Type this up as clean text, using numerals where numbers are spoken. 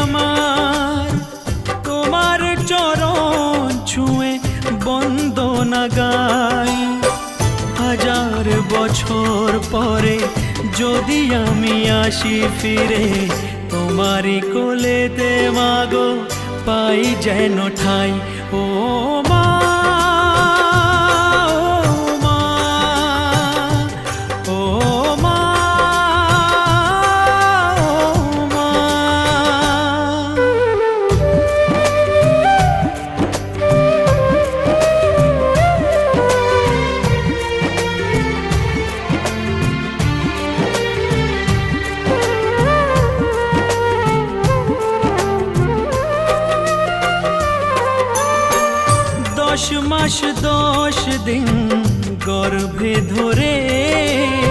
আমার তোমার চরণ ছুঁয়ে বন্দনা গাই। হাজার বছর পরে যদি আমি আসি ফিরে, তোমারই কোলেতে মাগো পাই যেন ঠাই। ও মা, ও মা, ও মা। দশ মাস 10 দিন গর্ভে ধরে